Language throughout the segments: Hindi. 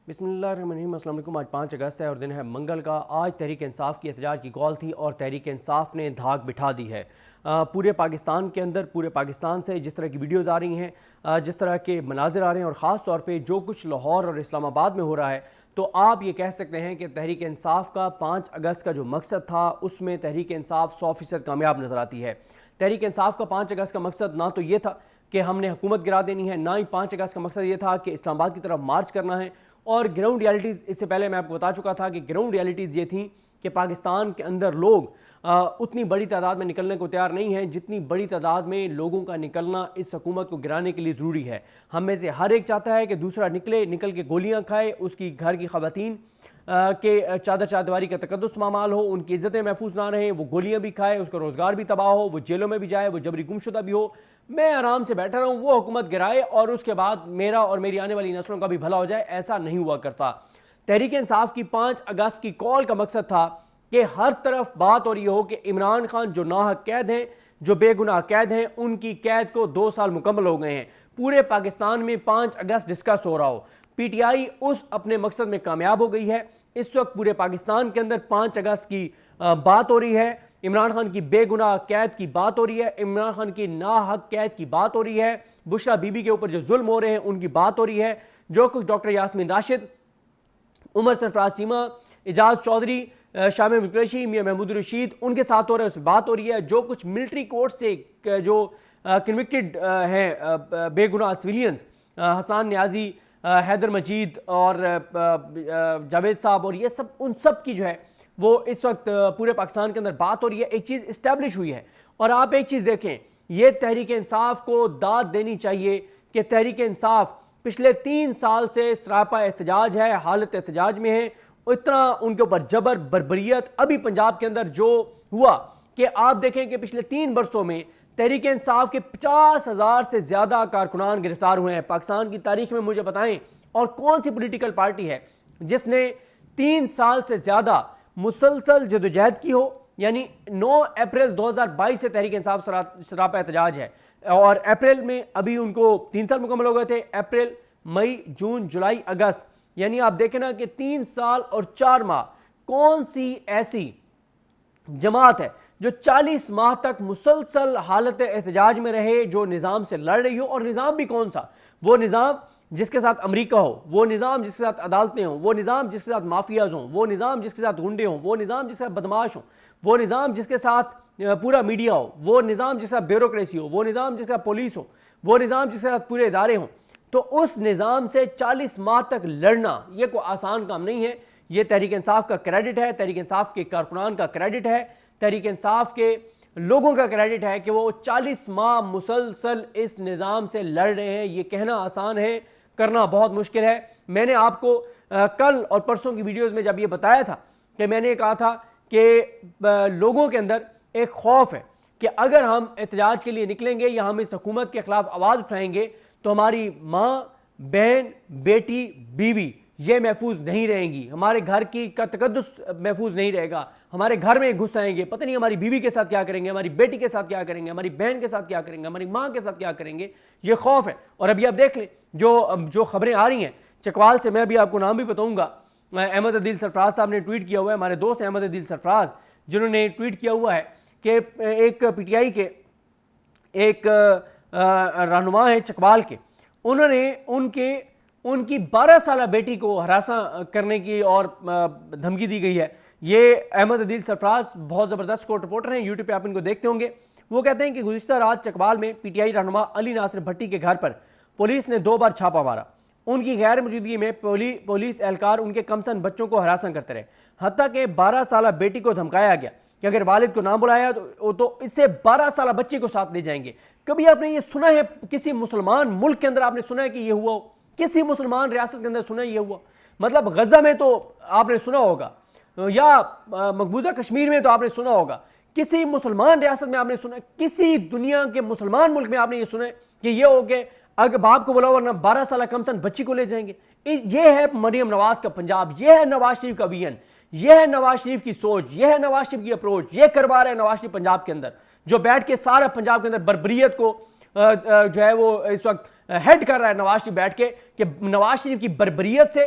बिस्मिल्लाहिर्रहमानिर्रहीम। अस्सलाम वालेकुम। आज 5 अगस्त है और दिन है मंगल का। आज तहरीक इंसाफ की एहतजाज की कॉल थी और तहरीक इंसाफ ने धाक बिठा दी है। पूरे पाकिस्तान के अंदर, पूरे पाकिस्तान से जिस तरह की वीडियोज़ आ रही हैं, जिस तरह के मनाजिर आ रहे हैं और ख़ास तौर पे जो कुछ लाहौर और इस्लामाबाद में हो रहा है, तो आप ये कह सकते हैं कि तहरीक इंसाफ का 5 अगस्त का जो मकसद था उसमें तहरीक इंसाफ 100% कामयाब नज़र आती है। तहरीक इंसाफ का 5 अगस्त का मकसद ना तो ये था कि हमने हुकूमत गिरा देनी है, ना ही 5 अगस्त का मकसद ये था कि इस्लामाबाद की तरफ मार्च करना है। और ग्राउंड रियलिटीज़, इससे पहले मैं आपको बता चुका था कि ग्राउंड रियलिटीज़ ये थी कि पाकिस्तान के अंदर लोग उतनी बड़ी तादाद में निकलने को तैयार नहीं है जितनी बड़ी तादाद में लोगों का निकलना इस हुकूमत को गिराने के लिए ज़रूरी है। हम में से हर एक चाहता है कि दूसरा निकल के गोलियां खाए, उसकी घर की ख़वातीन के चादर चारदीवारी का तकद्दुस मामाल हो, उनकी इज़्ज़तें महफूज ना रहें, वो गोलियां भी खाए, उसका रोज़गार भी तबाह हो, वो जेलों में भी जाए, वो जबरी गुमशुदा भी हो। मैं आराम से बैठा रहूं, वो हुकूमत गिराए और उसके बाद मेरा और मेरी आने वाली नस्लों का भी भला हो जाए, ऐसा नहीं हुआ करता। तहरीक इंसाफ की 5 अगस्त की कॉल का मकसद था कि हर तरफ बात और ये हो कि इमरान खान जो नाहक कैद हैं, जो बेगुनाह कैद हैं, उनकी कैद को 2 साल मुकम्मल हो गए हैं। पूरे पाकिस्तान में 5 अगस्त डिस्कस हो रहा हो। PTI उस अपने मकसद में कामयाब हो गई है। इस वक्त पूरे पाकिस्तान के अंदर 5 अगस्त की बात हो रही है, इमरान खान की बेगुनाह कैद की बात हो रही है, इमरान खान की नाहक कैद की बात हो रही है, बुशरा बीबी के ऊपर जो जुल्म हो रहे हैं उनकी बात हो रही है, जो कुछ डॉक्टर यास्मीन राशिद, उमर सरफराज चीमा, एजाज चौधरी, शामिर कुरैशी, मियां महमूद रशीद, उनके साथ हो रहा है, उस बात हो रही है। जो कुछ मिलिट्री कोर्ट से जो कन्विक्टेड हैं बेगुनाह सिविलियंस, हसन न्याजी, हैदर मजीद और जावेद साहब, और ये सब, उन सब की जो है वो इस वक्त पूरे पाकिस्तान के अंदर बात हो रही है। एक चीज़ इस्टेब्लिश हुई है और आप एक चीज़ देखें, ये तहरीक इंसाफ को दाद देनी चाहिए कि तहरीक इंसाफ पिछले 3 साल से सरापा एहतजाज है, हालत एहतजाज में है। इतना उनके ऊपर जबर बर्बरियत अभी पंजाब के अंदर जो हुआ कि आप देखें कि पिछले 3 बरसों में तहरीक इंसाफ के 50,000 से ज़्यादा कारकुनान गिरफ्तार हुए हैं। पाकिस्तान की तारीख में मुझे बताएं और कौन सी पॉलिटिकल पार्टी है जिसने 3 साल से ज़्यादा मुसलसल जदोजहद की हो। यानी 9 अप्रैल 2022 से तहरीक इंसाफ सरापा एहतजाज है और अप्रैल में अभी उनको 3 साल मुकम्मल हो गए थे। अप्रैल, मई, जून, जुलाई, अगस्त, यानी आप देखें ना कि 3 साल और 4 माह। कौन सी ऐसी जमात है जो 40 माह तक मुसलसल हालत एहतजाज में रहे, जो निज़ाम से लड़ रही हो? और निज़ाम भी कौन सा? वो निज़ाम जिसके साथ अमेरिका हो, वो निज़ाम जिसके साथ अदालतें हों, वो निज़ाम जिसके साथ माफियाज हों, वो निज़ाम जिसके साथ गुंडे हों, वो निज़ाम जिसके साथ बदमाश हों, वो निज़ाम जिसके साथ पूरा मीडिया हो, वो निज़ाम जिसके साथ ब्यूरोक्रेसी हो, वो निज़ाम जिसके साथ पुलिस हो, वो निज़ाम जिसके साथ पूरे इदारे हों। तो उस निज़ाम से 40 माह तक लड़ना ये कोई आसान काम नहीं है। ये तहरीक इंसाफ का क्रेडिट है, तहरीक इंसाफ के कारकुनान का क्रेडिट है, तहरीक इंसाफ के लोगों का क्रेडिट है कि वो 40 माह मुसलसल इस निज़ाम से लड़ रहे हैं। ये कहना आसान है, करना बहुत मुश्किल है। मैंने आपको कल और परसों की वीडियोस में जब ये बताया था कि मैंने कहा था कि लोगों के अंदर एक खौफ है कि अगर हम एहतजाज के लिए निकलेंगे या हम इस हुकूमत के खिलाफ आवाज़ उठाएंगे तो हमारी माँ, बहन, बेटी, बीवी ये महफूज नहीं रहेंगी, हमारे घर की का तकद्दुस महफूज नहीं रहेगा, हमारे घर में घुस आएंगे, पता नहीं हमारी बीवी के साथ क्या करेंगे, हमारी बेटी के साथ क्या करेंगे, हमारी बहन के साथ क्या करेंगे, हमारी माँ के साथ क्या करेंगे। ये खौफ है। और अभी आप देख लें जो खबरें आ रही हैं चकवाल से, मैं अभी आपको नाम भी बताऊंगा। अहमद अदील सरफराज साहब ने ट्वीट किया हुआ है, हमारे दोस्त अहमद अदील सरफराज, जिन्होंने ट्वीट किया हुआ है कि एक PTI के एक रहनुमा है चकवाल के, उन्होंने उनकी 12 साल बेटी को हरासा करने की और धमकी दी गई है। ये अहमद अदील सरफराज बहुत ज़बरदस्त कोर्ट रिपोर्टर हैं, यूट्यूब पे आप इनको देखते होंगे। वो कहते हैं कि गुज़िश्ता रात चकवाल में PTI रहनुमा अली नासिर भट्टी के घर पर पुलिस ने 2 बार छापा मारा। उनकी गैर मौजूदगी में पुलिस एहलकार उनके कमसन बच्चों को हरासा करते रहे। हत्ता के 12 साल बेटी को धमकाया गया कि अगर वालिद को ना बुलाया तो इससे 12 साल बच्चे को साथ ले जाएंगे। कभी आपने ये सुना है किसी मुसलमान मुल्क के अंदर आपने सुना है कि ये हुआ हो? किसी मुसलमान रियासत के अंदर सुना है ये हुआ? मतलब गजा में तो आपने सुना होगा, या मकबूजा कश्मीर में तो आपने सुना होगा, किसी मुसलमान रियासत में आपने सुना? किसी दुनिया के मुसलमान मुल्क में आपने ये सुना कि ये हो कि अगर बाप को बुलाओ वरना 12 साल कमसन बच्ची को ले जाएंगे? ये है मरियम नवाज का पंजाब, ये है नवाज शरीफ का विजन, ये है नवाज शरीफ की सोच, ये है नवाज शरीफ की अप्रोच। ये करवा रहे हैं नवाज शरीफ पंजाब के अंदर, जो बैठ के सारा पंजाब के अंदर बर्बरियत को जो है वो इस वक्त हेड कर रहा है नवाज शरीफ बैठ के, कि नवाज शरीफ की बर्बरियत से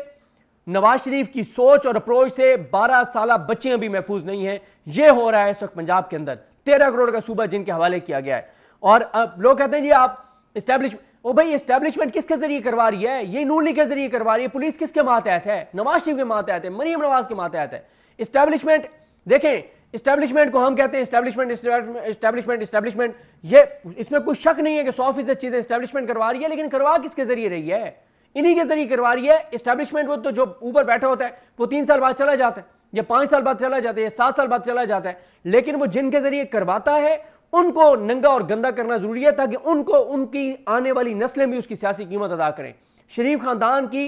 नवाज शरीफ की सोच और अप्रोच से 12 साल बच्चियां भी महफूज नहीं हैं। यह हो रहा है इस वक्त पंजाब के अंदर। 13 करोड़ का सूबा जिनके हवाले किया गया है। और अब लोग कहते हैं जी आप एस्टैब्लिशमेंट, ओ भाई एस्टैब्लिशमेंट किसके जरिए करवा रही है? ये नून लीग के जरिए करवा रही है। पुलिस किसके मातहत है? नवाज शरीफ के मातहत है, मरीम नवाज के मातहत है। एस्टैब्लिशमेंट देखें, एस्टैब्लिशमेंट को हम कहते हैं एस्टैब्लिशमेंट एस्टैब्लिशमेंट एस्टैब्लिशमेंट, ये इसमें कोई शक नहीं है कि 100% चीजें एस्टैब्लिशमेंट करवा रही है, लेकिन करवा किसके जरिए रही है? इन्हीं के जरिए करवा रही है। एस्टैब्लिशमेंट वो तो जो ऊपर बैठा होता है वो 3 साल बाद चला जाता है, या 5 साल बाद चला जाता है, या 7 साल बाद चला जाता है, लेकिन वो जिनके जरिए करवाता है उनको नंगा और गंदा करना जरूरी है, ताकि उनको उनकी आने वाली नस्लें भी उसकी सियासी कीमत अदा करें। शरीफ खानदान की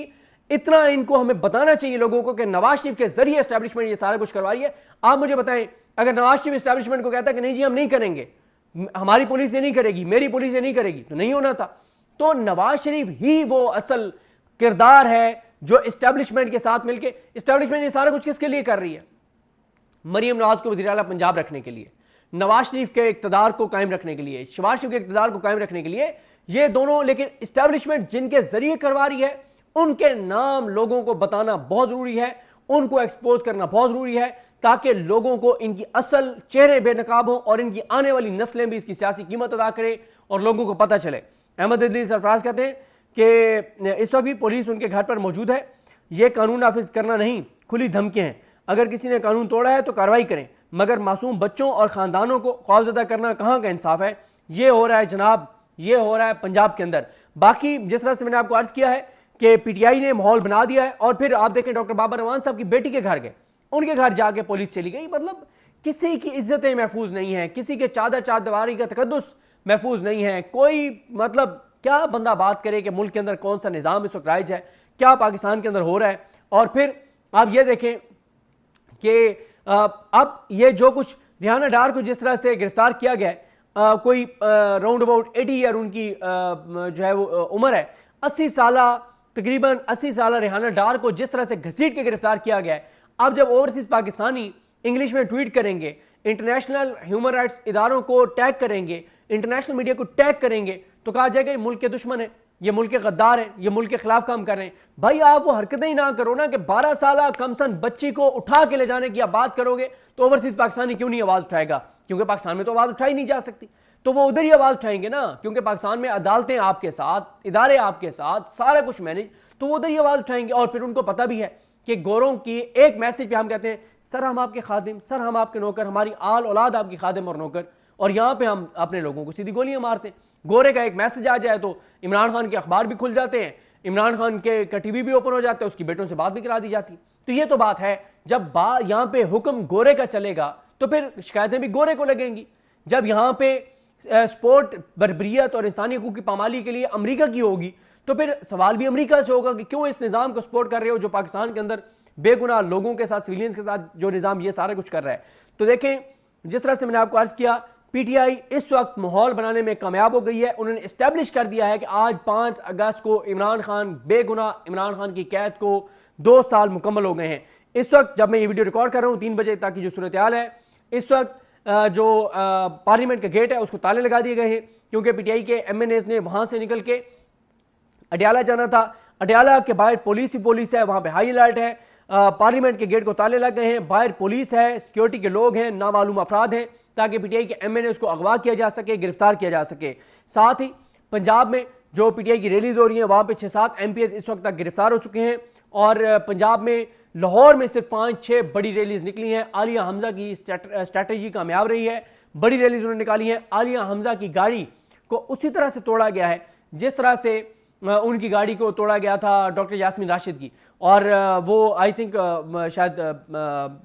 इतना इनको हमें बताना चाहिए लोगों को कि नवाज शरीफ के जरिए एस्टैब्लिशमेंट ये सारा कुछ करवा रही है। आप मुझे बताएं, अगर नवाज शरीफ एस्टैब्लिशमेंट को कहता है कि नहीं जी हम नहीं करेंगे, हमारी पुलिस ये नहीं करेगी, मेरी पुलिस ये नहीं करेगी, तो नहीं होना था। तो नवाज शरीफ ही वो असल किरदार है जो एस्टैब्लिशमेंट के साथ मिलकर, एस्टैब्लिशमेंट ये सारा कुछ किसके लिए कर रही है? मरीम नवाज को वज़ीर आला पंजाब रखने के लिए, नवाज शरीफ के इक़्तिदार को कायम रखने के लिए, शहबाज शरीफ के इक़्तिदार को कायम रखने के लिए, ये दोनों। लेकिन एस्टैब्लिशमेंट जिनके जरिए करवा रही है उनके नाम लोगों को बताना बहुत जरूरी है, उनको एक्सपोज करना बहुत जरूरी है, ताकि लोगों को इनकी असल चेहरे बेनकाब हो और इनकी आने वाली नस्लें भी इसकी सियासी कीमत अदा करें और लोगों को पता चले। अहमद अदली सरफराज कहते हैं कि इस वक्त भी पुलिस उनके घर पर मौजूद है। ये कानून नाफिज करना नहीं, खुली धमकियां हैं। अगर किसी ने कानून तोड़ा है तो कार्रवाई करें, मगर मासूम बच्चों और ख़ानदानों को खौफजदा करना कहाँ का इंसाफ है? ये हो रहा है जनाब, ये हो रहा है पंजाब के अंदर। बाकी जिस तरह से मैंने आपको अर्ज़ किया है कि पीटीआई ने माहौल बना दिया है, और फिर आप देखें डॉक्टर बाबर रहमान साहब की बेटी के घर गए, उनके घर जाके पुलिस चली गई। मतलब किसी की इज्जतें महफूज नहीं है, किसी के चादरवारी का तकद्दुस महफूज नहीं है। कोई मतलब क्या बंदा बात करे कि मुल्क के अंदर कौन सा निज़ाम इस वक्त राइज है, क्या पाकिस्तान के अंदर हो रहा है। और फिर आप ये देखें कि अब ये जो कुछ रिहाना डार को जिस तरह से गिरफ्तार किया गया है, कोई राउंड अबाउट 80 ईयर उनकी जो है वो उम्र है, 80 साल, तकरीबन 80 साल रिहाना डार को जिस तरह से घसीट के गिरफ्तार किया गया है। अब जब ओवरसीज पाकिस्तानी इंग्लिश में ट्वीट करेंगे, इंटरनेशनल ह्यूमन राइट्स इदारों को टैग करेंगे, इंटरनेशनल मीडिया को टैग करेंगे, तो कहा जाएगा ये मुल्क के दुश्मन है, ये मुल्क के गद्दार हैं, ये मुल्क के खिलाफ काम कर रहे हैं। भाई आप वो हरकतें ही ना करो ना कि 12 साल कमसन बच्ची को उठा के ले जाने की आप बात करोगे, तो ओवरसीज पाकिस्तानी क्यों नहीं आवाज उठाएगा? क्योंकि पाकिस्तान में तो आवाज उठाई नहीं जा सकती, तो वो उधर ही आवाज उठाएंगे ना, क्योंकि पाकिस्तान में अदालतें आपके साथ, इदारे आपके साथ, सारा कुछ मैनेज, तो वो उधर ही आवाज उठाएंगे। और फिर उनको पता भी है कि गोरों की एक मैसेज पे हम कहते हैं सर हम आपके खादिम, सर हम आपके नौकर, हमारी आल औलाद आपकी खादिम और नौकर, और यहाँ पे हम अपने लोगों को सीधी गोलियां मारते हैं। गोरे का एक मैसेज आ जाए तो इमरान खान के अखबार भी खुल जाते हैं, इमरान खान के टीवी भी ओपन हो जाता है, उसकी बेटों से बात भी करा दी जाती है। तो ये तो बात है, जब यहाँ पे हुक्म गोरे का चलेगा तो फिर शिकायतें भी गोरे को लगेंगी। जब यहाँ पे स्पोर्ट बर्बरियत और इंसानी हकूक़ की पामाली के लिए अमेरिका की होगी, तो फिर सवाल भी अमेरिका से होगा कि क्यों इस निज़ाम को सपोर्ट कर रहे हो जो पाकिस्तान के अंदर बेगुनाह लोगों के साथ, सिविलियंस के साथ जो निज़ाम ये सारा कुछ कर रहा है। तो देखें जिस तरह से मैंने आपको अर्ज़ किया, पीटीआई इस वक्त माहौल बनाने में कामयाब हो गई है। उन्होंने इस्टेब्लिश कर दिया है कि आज 5 अगस्त को इमरान खान बेगुनाह, इमरान खान की कैद को 2 साल मुकम्मल हो गए हैं। इस वक्त जब मैं ये वीडियो रिकॉर्ड कर रहा हूँ 3 बजे तक की जो सूरत हाल है, इस वक्त जो पार्लियामेंट का गेट है उसको ताले लगा दिए गए हैं, क्योंकि पीटीआई के एमएनएस ने वहां से निकल के अडियाला जाना था। अडियाला के बाहर पुलिस ही पुलिस है, वहां पे हाई अलर्ट है। पार्लियामेंट के गेट को ताले लग गए हैं, बाहर पुलिस है, सिक्योरिटी के लोग हैं, नामालूम अफराद हैं, ताकि पीटीआई के एमएनएस को अगवा किया जा सके, गिरफ्तार किया जा सके। साथ ही पंजाब में जो पीटीआई की रैलीज हो रही हैं वहां पे 6-7 एमपीएस इस वक्त तक गिरफ्तार हो चुके हैं। और पंजाब में लाहौर में सिर्फ 5-6 बड़ी रैलीज निकली हैं। आलिया हमजा की स्ट्रैटेजी कामयाब रही है, बड़ी रैलीज उन्होंने निकाली हैं। आलिया हमजा की गाड़ी को उसी तरह से तोड़ा गया है जिस तरह से उनकी गाड़ी को तोड़ा गया था डॉक्टर यास्मीन राशिद की। और वो आई थिंक शायद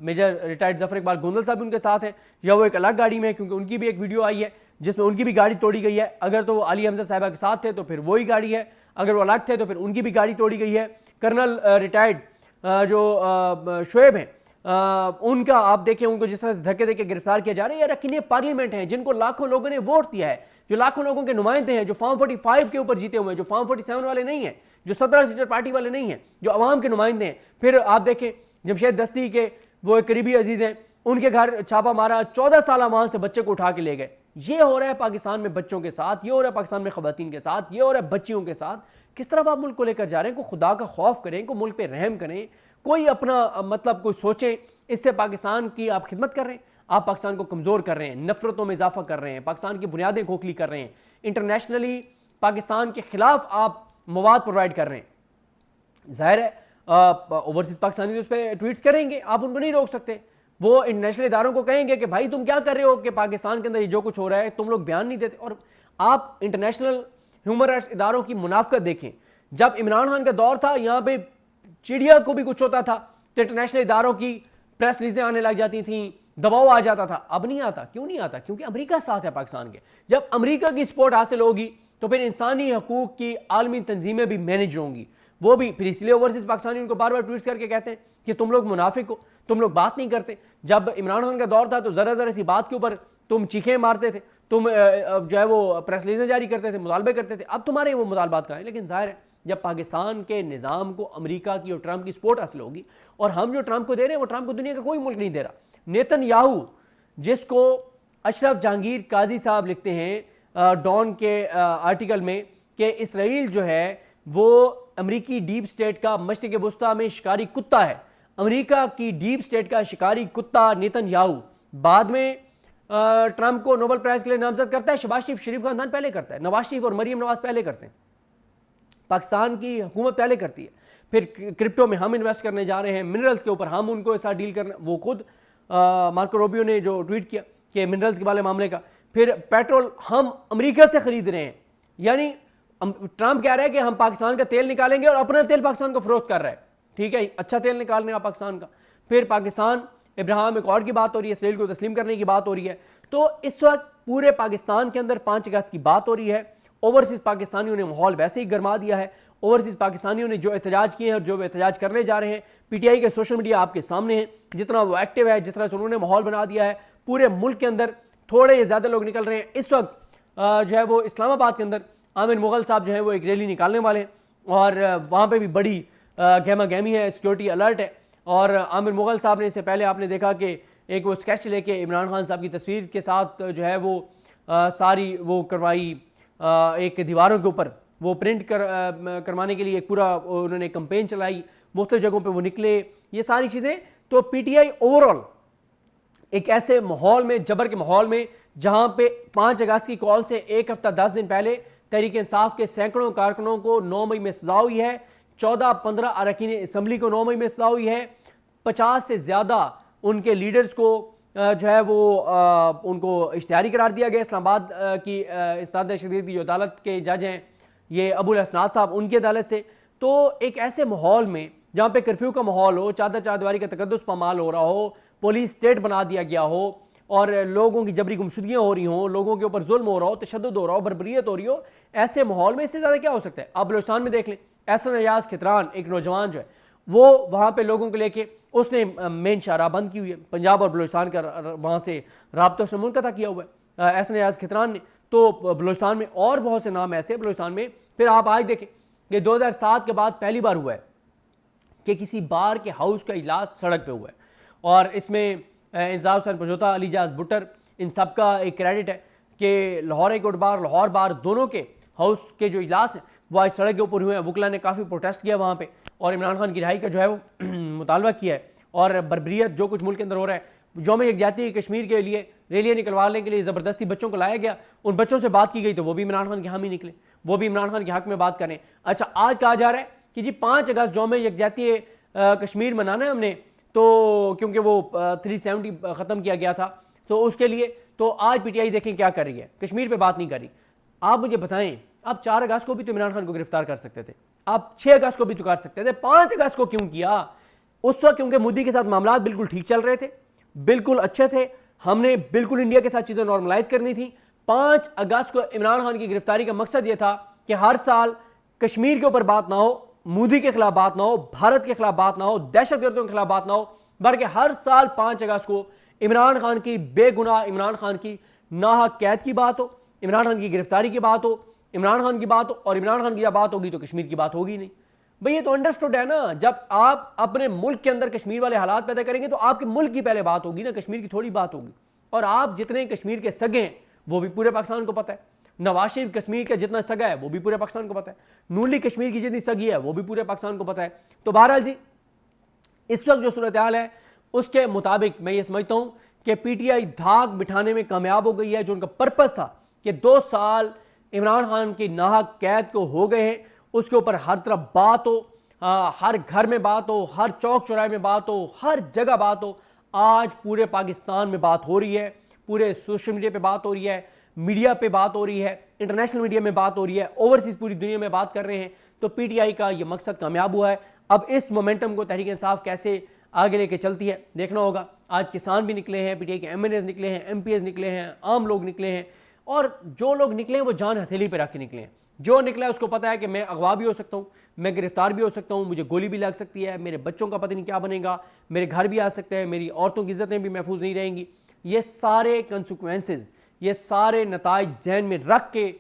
मेजर रिटायर्ड जफर इकबाल गोंदल साहब उनके साथ है, या वो एक अलग गाड़ी में है, क्योंकि उनकी भी एक वीडियो आई है जिसमें उनकी भी गाड़ी तोड़ी गई है। अगर तो वो आलिया हमजा साहिबा के साथ थे तो फिर वही गाड़ी है, अगर वो अलग थे तो फिर उनकी भी गाड़ी तोड़ी गई है। कर्नल रिटायर्ड जो शोएब हैं, उनका आप देखें, उनको जिस तरह से धक्के देके गिरफ्तार किया जा रहा है। यार किन्हीं पार्लियामेंट हैं जिनको लाखों लोगों ने वोट दिया है, जो लाखों लोगों के नुमाइंदे हैं, जो फॉर्म 45 के ऊपर जीते हुए हैं, जो फॉर्म 47 वाले नहीं हैं, जो 17 सीटर पार्टी वाले नहीं हैं, जो अवाम के नुमाइंदे हैं। फिर आप देखें जमशेद दस्ती के वो एक करीबी अजीज हैं, उनके घर छापा मारा, 14 साल वहां से बच्चे को उठा के ले गए। ये हो रहा है पाकिस्तान में बच्चों के साथ, ये हो रहा है पाकिस्तान में खवातीन के साथ, ये हो रहा है बच्चियों के साथ। किस तरफ आप मुल्क को लेकर जा रहे हैं? को खुदा का खौफ करें, को मुल्क पे रहम करें। कोई अपना मतलब कोई सोचे, इससे पाकिस्तान की आप खिदमत कर रहे हैं, आप पाकिस्तान को कमज़ोर कर रहे हैं, नफरतों में इजाफा कर रहे हैं, पाकिस्तान की बुनियादें खोखली कर रहे हैं, इंटरनेशनली पाकिस्तान के खिलाफ आप मवाद प्रोवाइड कर रहे हैं। जाहिर है ओवरसीज पाकिस्तानी उस पर ट्वीट्स करेंगे, आप उनको नहीं रोक सकते। वो इंटरनेशनल इदारों को कहेंगे कि भाई तुम क्या कर रहे हो कि पाकिस्तान के अंदर ये जो कुछ हो रहा है तुम लोग बयान नहीं देते। और आप इंटरनेशनल ह्यूमन राइट्स इदारों की मुनाफकत देखें। जब इमरान खान का दौर था, यहाँ पे चिड़िया को भी कुछ होता था तो इंटरनेशनल इदारों की प्रेस रिलीजें आने लग जाती थी, दबाव आ जाता था। अब नहीं आता। क्यों नहीं आता? क्योंकि अमेरिका साथ है पाकिस्तान के। जब अमेरिका की सपोर्ट हासिल होगी तो फिर इंसानी हकूक की आलमी तंजीमें भी मैनेज होंगी, वो भी। फिर इसलिए ओवरसीज पाकिस्तानी उनको बार बार ट्वीट करके कहते हैं कि तुम लोग मुनाफिक हो, तुम लोग बात नहीं करते। जब इमरान खान का दौर था तो जरा जरा सी बात के ऊपर तुम चीखें मारते थे, तुम जो है वो प्रेस रिलीजें जारी करते थे, मुतालबे करते थे। अब तुम्हारे वो मुतालबात कहाँ हैं? लेकिन जाहिर है जब पाकिस्तान के निज़ाम को अमेरिका की और ट्रंप की सपोर्ट हासिल होगी, और हम जो ट्रंप को दे रहे हैं वो ट्रंप को दुनिया का कोई मुल्क नहीं दे रहा। नेतन्याहू, जिसको अशरफ जहांगीर काजी साहब लिखते हैं डॉन के आर्टिकल में कि इसराइल जो है वो अमेरिकी डीप स्टेट का मशरिक़ वुस्ता में शिकारी कुत्ता है। अमेरिका की डीप स्टेट का शिकारी कुत्ता नेतन्याहू बाद में ट्रंप को नोबेल प्राइज के लिए नामजद करता है। शहबाज शरीफ खानदान पहले करता है, नवाज शरीफ और मरीम नवाज पहले करते हैं, पाकिस्तान की हुकूमत पहले करती है। फिर क्रिप्टो में हम इन्वेस्ट करने जा रहे हैं, मिनरल्स के ऊपर हम उनको साथ डील करना। वो खुद मार्को रूबियो ने जो ट्वीट किया कि मिनरल्स के वाले मामले का। फिर पेट्रोल हम अमेरिका से खरीद रहे हैं, यानी ट्रंप कह रहा है कि हम पाकिस्तान का तेल निकालेंगे और अपना तेल पाकिस्तान को फरोख्त कर रहा है। ठीक है, अच्छा तेल निकाल रहे हैं पाकिस्तान का। फिर पाकिस्तान इब्राहिम अकॉर्ड की बात हो रही है, इसराइल को तस्लीम करने की बात हो रही है। तो इस वक्त पूरे पाकिस्तान के अंदर 5 अगस्त की बात हो रही है। ओवरसीज पाकिस्तानियों ने माहौल वैसे ही गरमा दिया है। ओवरसीज पाकिस्तानियों ने जो एहतजाज किए हैं और जो वे एहतजाज करने जा रहे हैं, पीटीआई के सोशल मीडिया आपके सामने है, जितना वो एक्टिव है, जिस तरह से उन्होंने माहौल बना दिया है। पूरे मुल्क के अंदर थोड़े या ज़्यादा लोग निकल रहे हैं। इस वक्त जो है वो इस्लामाबाद के अंदर आमिर मुगल साहब जो है वो एक रैली निकालने वाले हैं, और वहाँ पर भी बड़ी गहमा गहमी है, सिक्योरिटी अलर्ट है। और आमिर मुगल साहब ने इससे पहले आपने देखा कि एक वो स्केच लेके इमरान खान साहब की तस्वीर के साथ जो है वो सारी वो करवाई, एक दीवारों के ऊपर वो प्रिंट करवाने के लिए एक पूरा उन्होंने कैंपेन चलाई, मुख्तलिफ जगहों पे वो निकले, ये सारी चीज़ें। तो पीटीआई ओवरऑल एक ऐसे माहौल में, जबर के माहौल में, जहाँ पे 5 अगस्त की कॉल से एक हफ्ता 10 दिन पहले तहरीक इंसाफ के सैकड़ों कारकुनों को 9 मई में सजा हुई है, 14-15 अरकान असम्बली को 9 मई में सजा हुई है, 50 से ज़्यादा उनके लीडर्स को जो है वो उनको इश्तिहारी करार दिया गया। इस्लामाबाद की इस्ताद शदीद की जो अदालत के जज हैं ये अबुल हसनात साहब, उनकी अदालत से। तो एक ऐसे माहौल में जहाँ पे कर्फ्यू का माहौल हो, चादर चारदीवारी का तकद्दुस पामाल हो रहा हो, पुलिस स्टेट बना दिया गया हो, और लोगों की जबरी गुमशुदगियाँ हो रही हों, लोगों के ऊपर जुल्म हो रहा हो, तशद्दुद हो रहा हो, बर्बरियत हो रही हो, ऐसे माहौल में इससे ज़्यादा क्या हो सकता है? आप बलूचिस्तान में देख लें, एहसन एजाज खितरान एक नौजवान जो है वो वहाँ पे लोगों को लेके उसने मेन शाहराह बंद की हुई है। पंजाब और बलूचिस्तान का वहाँ से राब्ता उसने मुनक़ता किया हुआ है एहसन एजाज खितरान ने। तो बलूचिस्तान में और बहुत से नाम ऐसे बलूचिस्तान में। फिर आप आज देखें कि 2007 के बाद पहली बार हुआ है कि किसी बार के हाउस का इजलास सड़क पे हुआ है, और इसमें इंतज़ार हुसैन पजोता, अली जाज बुट्टर, इन सब का एक क्रेडिट है कि Lahore high court bar, Lahore बार दोनों के हाउस के जो इजलास हैं वो आज सड़क के ऊपर हुए हैं। वकला ने काफ़ी प्रोटेस्ट किया वहाँ पे, और इमरान खान की रिहाई का जो है वो मुतालबा किया है। और बर्बरियत जो कुछ मुल्क के अंदर हो रहा है, यौम यकजहती कश्मीर के लिए रैलियाँ निकलवाने के लिए ज़बरदस्ती बच्चों को लाया गया, उन बच्चों से बात की गई तो वो भी इमरान खान के हामी निकले, वो भी इमरान खान के हक़ में बात करें। अच्छा, आज कहा जा रहा है कि जी 5 अगस्त यौम यकजहती कश्मीर मनाना है हमने, तो क्योंकि वो 370 ख़त्म किया गया था, तो उसके लिए तो आज पीटीआई देखें क्या कर रही है, कश्मीर पे बात नहीं कर रही। आप मुझे बताएं, आप 4 अगस्त को भी तो इमरान खान को गिरफ्तार कर सकते थे, आप 6 अगस्त को भी तो कर सकते थे, 5 अगस्त को क्यों किया? उस वक्त क्योंकि मोदी के साथ मामला बिल्कुल ठीक चल रहे थे, बिल्कुल अच्छे थे, हमने बिल्कुल इंडिया के साथ चीज़ें नॉर्मलाइज करनी थी। 5 अगस्त को इमरान खान की गिरफ्तारी का मकसद यह था कि हर साल कश्मीर के ऊपर बात ना हो, मोदी के खिलाफ बात ना हो, भारत के खिलाफ बात ना हो, दहशतगर्दों के खिलाफ बात ना हो, बल्कि हर साल 5 अगस्त को इमरान खान की बेगुनाह, इमरान खान की नाहक कैद की बात हो, इमरान खान की गिरफ्तारी की बात हो, इमरान खान की बात हो। और इमरान खान की जब बात होगी तो कश्मीर की बात होगी नहीं। भाई ये तो अंडरस्टूड है ना, जब आप अपने मुल्क के अंदर कश्मीर वाले हालात पैदा करेंगे तो आपके मुल्क की पहले बात होगी ना, कश्मीर की थोड़ी बात होगी। और आप जितने कश्मीर के सगे हैं वो भी पूरे पाकिस्तान को पता है, नवाज शरीफ कश्मीर का जितना सगा है वो भी पूरे पाकिस्तान को पता है, नून लीग कश्मीर की जितनी सगी है वो भी पूरे पाकिस्तान को पता है। तो बहरहाल जी इस वक्त जो सूरत हाल है उसके मुताबिक मैं ये समझता हूं कि पीटीआई धाक बिठाने में कामयाब हो गई है। जो उनका पर्पस था कि 2 साल इमरान खान की नाहक कैद को हो गए हैं, उसके ऊपर हर तरफ बात हो, हर घर में बात हो, हर चौक चौराहे में बात हो, हर जगह बात हो। आज पूरे पाकिस्तान में बात हो रही है, पूरे सोशल मीडिया पे बात हो रही है, मीडिया पे बात हो रही है, इंटरनेशनल मीडिया में बात हो रही है, ओवरसीज पूरी दुनिया में बात कर रहे हैं। तो पीटीआई का ये मकसद कामयाब हुआ है। अब इस मोमेंटम को तहरीक इंसाफ कैसे आगे लेके चलती है देखना होगा। आज किसान भी निकले हैं, पीटीआई के एमएनएस निकले हैं, एमपीएस निकले हैं, आम लोग निकले हैं, और जो लोग निकले हैं वो जान हथेली पे रख के निकले हैं। जो निकला है उसको पता है कि मैं अगवा भी हो सकता हूँ, मैं गिरफ्तार भी हो सकता हूँ, मुझे गोली भी लग सकती है, मेरे बच्चों का पता नहीं क्या बनेगा, मेरे घर भी आ सकते हैं, मेरी औरतों की इज्जतें भी महफूज नहीं रहेंगी। ये सारे कंसिक्वेंसेस, ये सारे नताइज जहन में रख के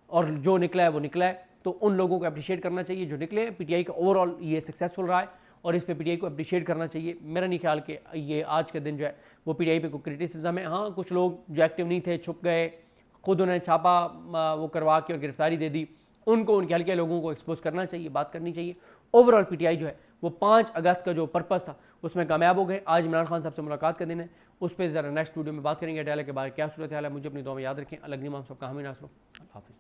और जो निकला है वो निकला है। तो उन लोगों को अप्रिशिएट करना चाहिए जो निकले हैं। पीटीआई का ओवरऑल ये सक्सेसफुल रहा है और इस पे पीटीआई को अप्रिशिएट करना चाहिए। मेरा नहीं ख्याल कि ये आज के दिन जो है वो पीटीआई पे कोई क्रिटिसिज्म है। हाँ, कुछ लोग जो एक्टिव नहीं थे, छुप गए, खुद उन्हें छापा वो करवा के और गिरफ्तारी दे दी, उनको, उनके हल्के लोगों को एक्सपोज करना चाहिए, बात करनी चाहिए। ओवरऑल पीटीआई जो है वो 5 अगस्त का जो पर्पस था उसमें कामयाब हो गए। आज इमरान खान साहब से मुलाकात का दिन है, उस पर ज़रा नेक्स्ट वीडियो में बात करेंगे। डायलॉग के बारे क्या सूरत हाल है, मुझे अपनी दुआ में याद रखें। अलग निमाम सबका हमें नासरो, अल्लाह हाफ़िज़।